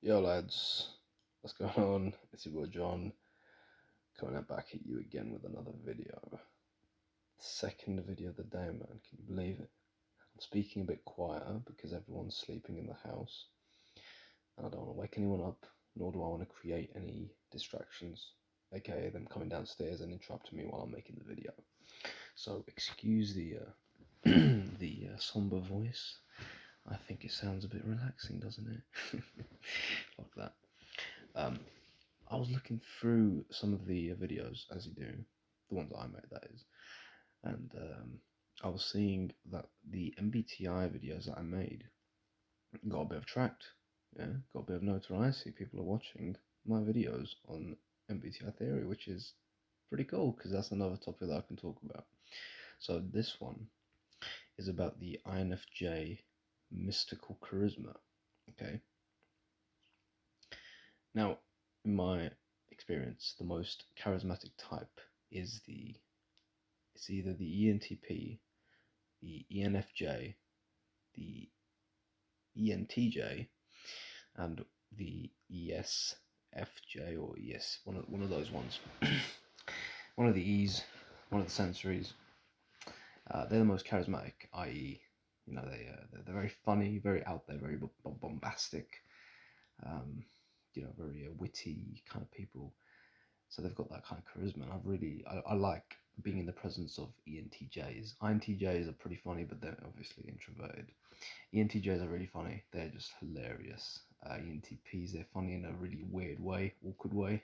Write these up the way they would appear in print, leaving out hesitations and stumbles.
Yo lads, what's going on? It's your boy John, coming back at you again with another video. Second video of the day, man, can you believe it? I'm speaking a bit quieter because everyone's sleeping in the house. And I don't want to wake anyone up, nor do I want to create any distractions, aka them coming downstairs and interrupting me while I'm making the video. So excuse the somber voice. I think it sounds a bit relaxing, doesn't it? Like that. I was looking through some of the videos, as you do, the ones I made, that is, and I was seeing that the MBTI videos that I made got a bit of traction, got a bit of notoriety. People are watching my videos on MBTI theory, which is pretty cool because that's another topic that I can talk about. So this one is about the INFJ mystical charisma. Okay. Now, in my experience, the most charismatic type is it's either the ENTP, the ENFJ, the ENTJ, and the ESFJ or ES, one of those ones. One of the E's, one of the sensories. They're the most charismatic, i.e., they're very funny, very out there, very bombastic. Very witty kind of people. So they've got that kind of charisma. And I like being in the presence of ENTJs. INTJs are pretty funny, but they're obviously introverted. ENTJs are really funny. They're just hilarious. ENTPs, they're funny in a really weird way, awkward way.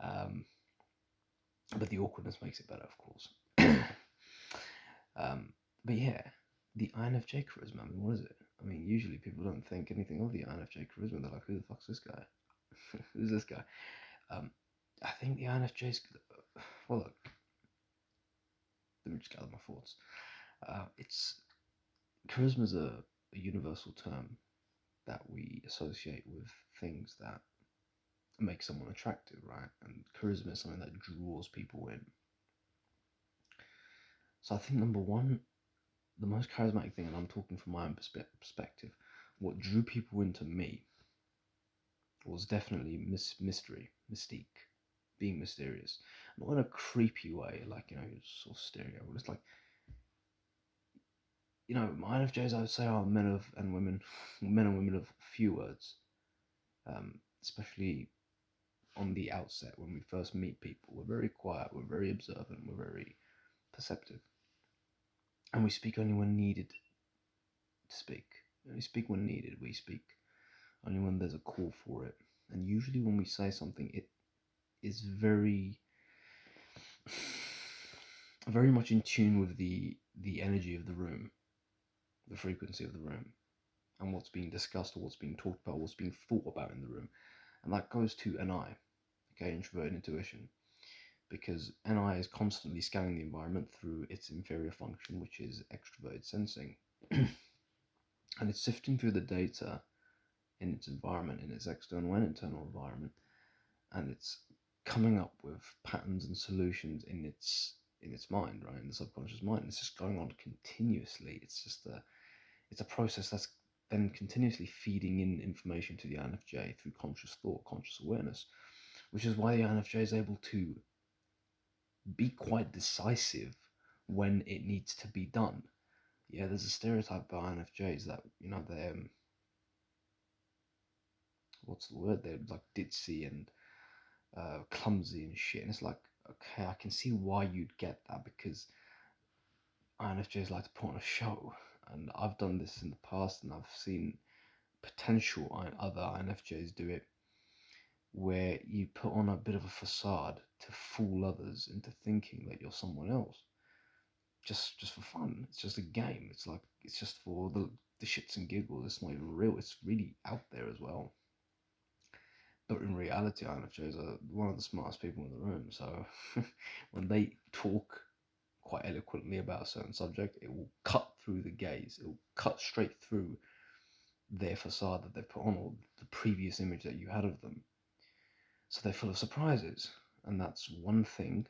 But the awkwardness makes it better, of course. But yeah, the INFJ charisma, I mean, what is it? I mean, usually people don't think anything of the INFJ charisma. They're like, who the fuck's this guy? Who's this guy? I think the INFJ's... Well, look. Let me just gather my thoughts. Charisma is a universal term that we associate with things that make someone attractive, right? And charisma is something that draws people in. So I think number one, the most charismatic thing, and I'm talking from my own perspective, what drew people into me was definitely mystery, mystique, being mysterious. Not in a creepy way, like, you're sort of stereo. It's like, my INFJs, I would say, are men and women of few words, especially on the outset when we first meet people. We're very quiet, we're very observant, we're very perceptive. And we speak only when needed to speak. We speak when needed. We speak only when there's a call for it. And usually when we say something, it is very much in tune with the energy of the room, the frequency of the room, and what's being discussed or what's being talked about, what's being thought about in the room. And that goes to NI, okay, introverted intuition, because NI is constantly scanning the environment through its inferior function, which is extroverted sensing. And it's sifting through the data in its environment, in its external and internal environment, and it's coming up with patterns and solutions in its mind, right, in the subconscious mind. It's just going on continuously. It's a process that's then continuously feeding in information to the INFJ through conscious thought, conscious awareness, which is why the INFJ is able to be quite decisive when it needs to be done. Yeah, there's a stereotype about INFJs that, they're, what's the word? They're like ditzy and clumsy and shit. And it's like, okay, I can see why you'd get that, because INFJs like to put on a show. And I've done this in the past, and I've seen potential other INFJs do it, where you put on a bit of a facade to fool others into thinking that you're someone else, just for fun. It's just a game. It's just for the shits and giggles. It's not even real. It's really out there as well. But in reality, INFJs are one of the smartest people in the room. So when they talk quite eloquently about a certain subject, it will cut through the gaze. It will cut straight through their facade that they've put on, or the previous image that you had of them. So they're full of surprises. And that's one thing,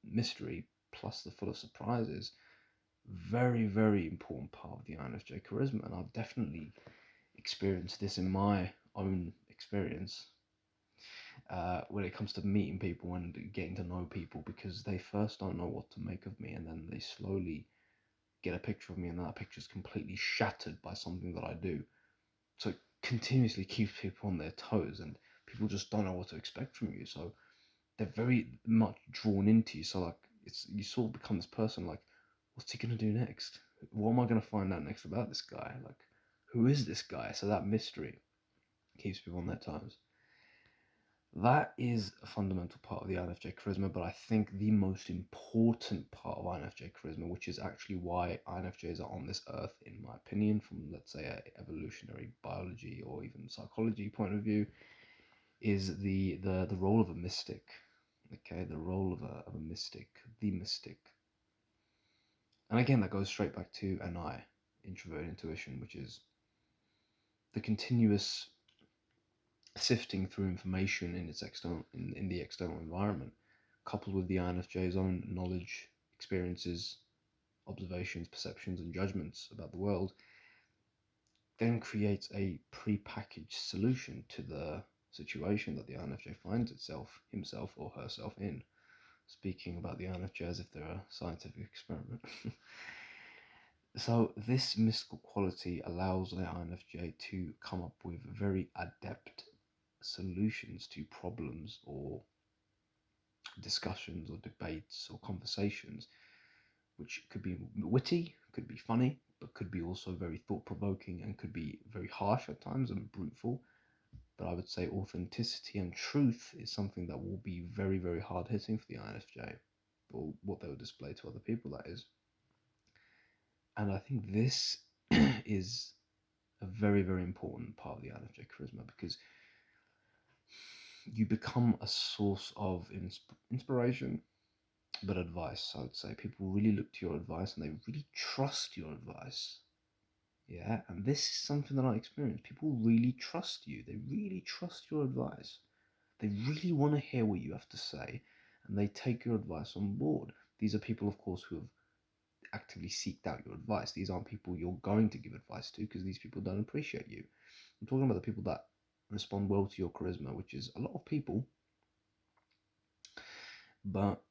mystery plus the full of surprises, very, very important part of the INFJ charisma. And I've definitely experienced this in my own experience when it comes to meeting people and getting to know people, because they first don't know what to make of me, and then they slowly get a picture of me, and that picture is completely shattered by something that I do. So it continuously keeps people on their toes, and people just don't know what to expect from you. So they're very much drawn into you. So like you sort of become this person like, what's he gonna do next? What am I gonna find out next about this guy? Like, who is this guy? So that mystery keeps people on their toes. That is a fundamental part of the INFJ charisma, but I think the most important part of INFJ charisma, which is actually why INFJs are on this earth, in my opinion, from let's say a evolutionary biology or even psychology point of view, is the role of a mystic. Okay, the role of a mystic, the mystic. And again, that goes straight back to NI, introverted intuition, which is the continuous sifting through information in its external in the external environment, coupled with the INFJ's own knowledge, experiences, observations, perceptions, and judgments about the world, then creates a pre-packaged solution to the situation that the INFJ finds himself or herself in. Speaking about the INFJ as if they're a scientific experiment. So this mystical quality allows the INFJ to come up with very adept solutions to problems or discussions or debates or conversations, which could be witty, could be funny, but could be also very thought-provoking and could be very harsh at times and bruteful. But I would say authenticity and truth is something that will be very, very hard-hitting for the INFJ, or what they will display to other people, that is. And I think this is a very, very important part of the INFJ charisma, because you become a source of inspiration, but advice. I would say people really look to your advice and they really trust your advice. Yeah, and this is something that I experienced. People really trust you. They really trust your advice. They really want to hear what you have to say, and they take your advice on board. These are people, of course, who have actively seeked out your advice. These aren't people you're going to give advice to, because these people don't appreciate you. I'm talking about the people that respond well to your charisma, which is a lot of people, but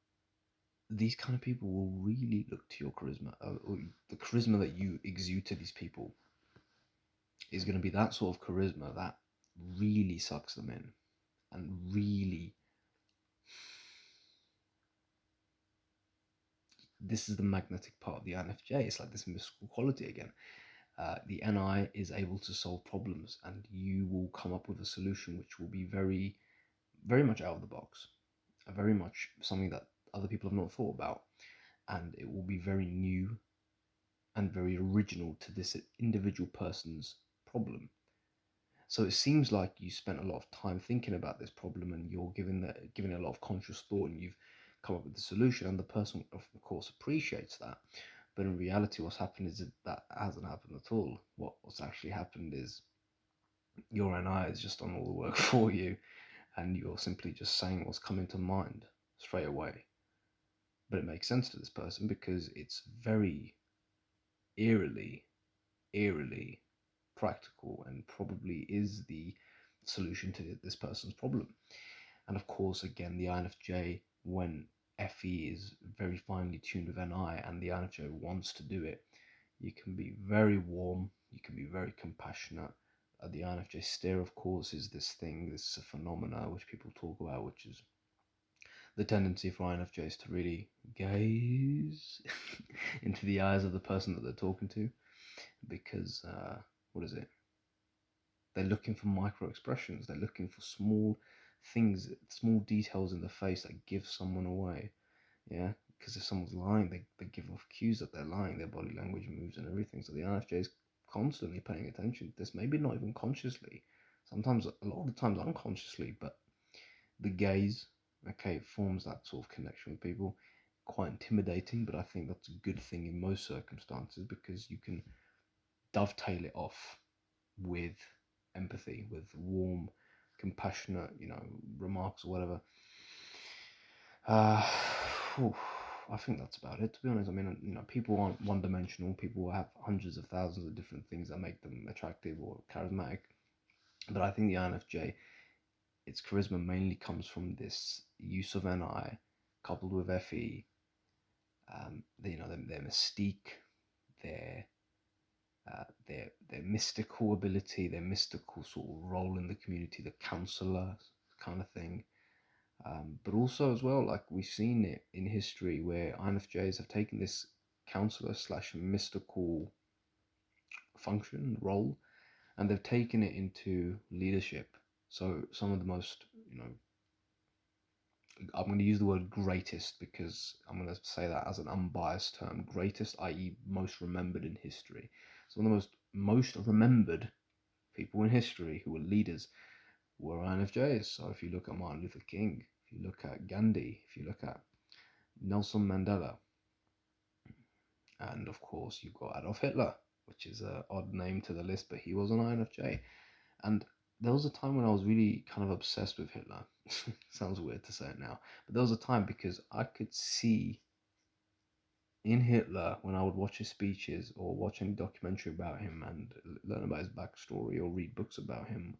these kind of people will really look to your charisma, or the charisma that you exude to these people is going to be that sort of charisma that really sucks them in, and really, this is the magnetic part of the INFJ. It's like this mystical quality again. The NI is able to solve problems, and you will come up with a solution which will be very, very much out of the box, very much something that other people have not thought about, and it will be very new and very original to this individual person's problem. So it seems like you spent a lot of time thinking about this problem, and you're giving it a lot of conscious thought, and you've come up with the solution, and the person of course appreciates that. But in reality, what's happened is that hasn't happened at all. What's actually happened is your NI has just done all the work for you, and you're simply just saying what's coming to mind straight away. But it makes sense to this person because it's very eerily practical, and probably is the solution to this person's problem. And of course, again, the INFJ, when FE is very finely tuned with NI and the INFJ wants to do it, you can be very warm, you can be very compassionate. The INFJ stare, of course, is this phenomena which people talk about, which is the tendency for INFJs to really gaze into the eyes of the person that they're talking to, because what is it? They're looking for micro expressions. They're looking for small things, small details in the face that give someone away. Yeah, because if someone's lying, they give off cues that they're lying. Their body language moves and everything. So the INFJ is constantly paying attention to this. Maybe not even consciously. Sometimes, a lot of the times, unconsciously. But the gaze, okay, forms that sort of connection with people. Quite intimidating, but I think that's a good thing in most circumstances, because you can dovetail it off with empathy, with warm, compassionate, remarks or whatever. I think that's about it, to be honest. I mean, you know, people aren't one-dimensional. People have hundreds of thousands of different things that make them attractive or charismatic. But I think the INFJ, its charisma mainly comes from this use of NI coupled with FE. You know, their mystique, their their mystical ability, their mystical sort of role in the community, the counselor kind of thing. But also as well, like we've seen it in history where INFJs have taken this counselor slash mystical function role, and they've taken it into leadership. So some of the most, you know, I'm going to use the word greatest because I'm going to say that as an unbiased term. Greatest, i.e., most remembered in history. Some of the most remembered people in history who were leaders were INFJs. So if you look at Martin Luther King, if you look at Gandhi, if you look at Nelson Mandela, and of course you've got Adolf Hitler, which is an odd name to the list, but he was an INFJ. And there was a time when I was really kind of obsessed with Hitler. Sounds weird to say it now, but there was a time because I could see in Hitler, when I would watch his speeches or watch any documentary about him and learn about his backstory or read books about him,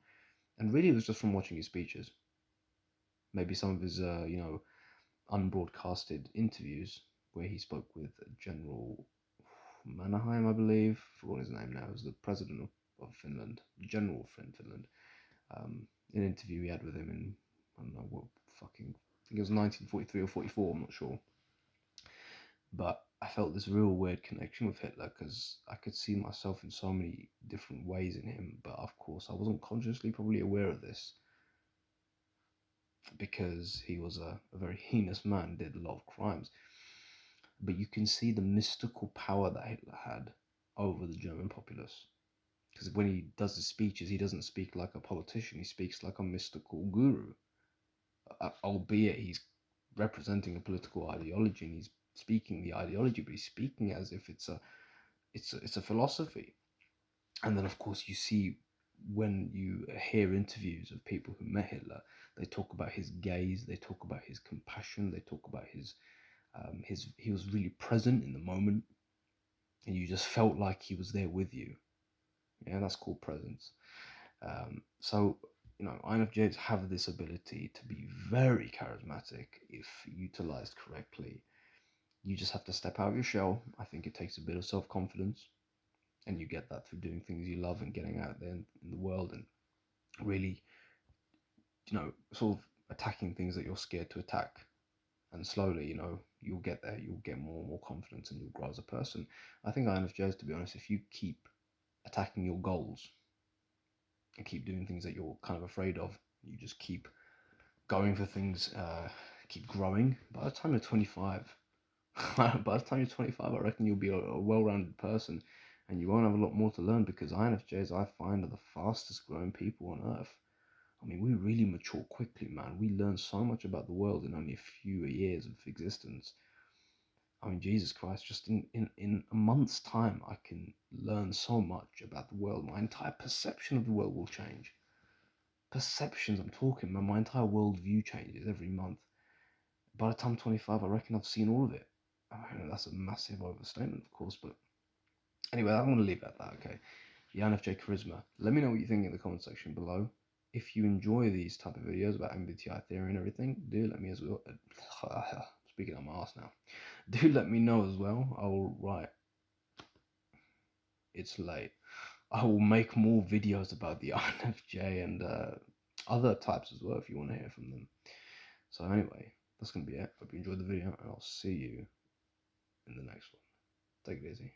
and really it was just from watching his speeches, maybe some of his you know, unbroadcasted interviews where he spoke with General Mannerheim, I believe. I forgot his name now. He was the president of Finland, General Finland. An interview he had with him in, I don't know what fucking, I think it was 1943 or 44, I'm not sure. But I felt this real weird connection with Hitler because I could see myself in so many different ways in him. But of course, I wasn't consciously probably aware of this because he was a very heinous man, did a lot of crimes. But you can see the mystical power that Hitler had over the German populace. Because when he does his speeches, he doesn't speak like a politician, he speaks like a mystical guru. Albeit he's representing a political ideology and he's speaking the ideology, but he's speaking as if it's a philosophy. And then of course you see when you hear interviews of people who met Hitler, they talk about his gaze, they talk about his compassion, they talk about his he was really present in the moment, and you just felt like he was there with you. Yeah, that's called presence. So you know, INFJs have this ability to be very charismatic if utilized correctly. You just have to step out of your shell. I think it takes a bit of self-confidence, and you get that through doing things you love and getting out there in the world and really, you know, sort of attacking things that you're scared to attack. And slowly, you know, you'll get there, you'll get more and more confidence and you'll grow as a person. I think INFJs, to be honest, if you keep attacking your goals and keep doing things that you're kind of afraid of, you just keep going for things, keep growing, by the time you're 25, I reckon you'll be a well-rounded person and you won't have a lot more to learn, because INFJs, I find, are the fastest growing people on earth. I mean, we really mature quickly, man. We learn so much about the world in only a few years of existence. I mean, Jesus Christ, just in a month's time, I can learn so much about the world. My entire perception of the world will change. Perceptions, I'm talking, my entire worldview changes every month. By the time I'm 25, I reckon I've seen all of it. I know that's a massive overstatement, of course, but anyway, I'm going to leave it at that, okay? The INFJ charisma. Let me know what you think in the comment section below. If you enjoy these type of videos about MBTI theory and everything, do let me as well. Speaking on my ass now. Do let me know as well. I will write. It's late. I will make more videos about the INFJ and other types as well if you want to hear from them. So anyway, that's going to be it. Hope you enjoyed the video and I'll see you in the next one. Take it easy.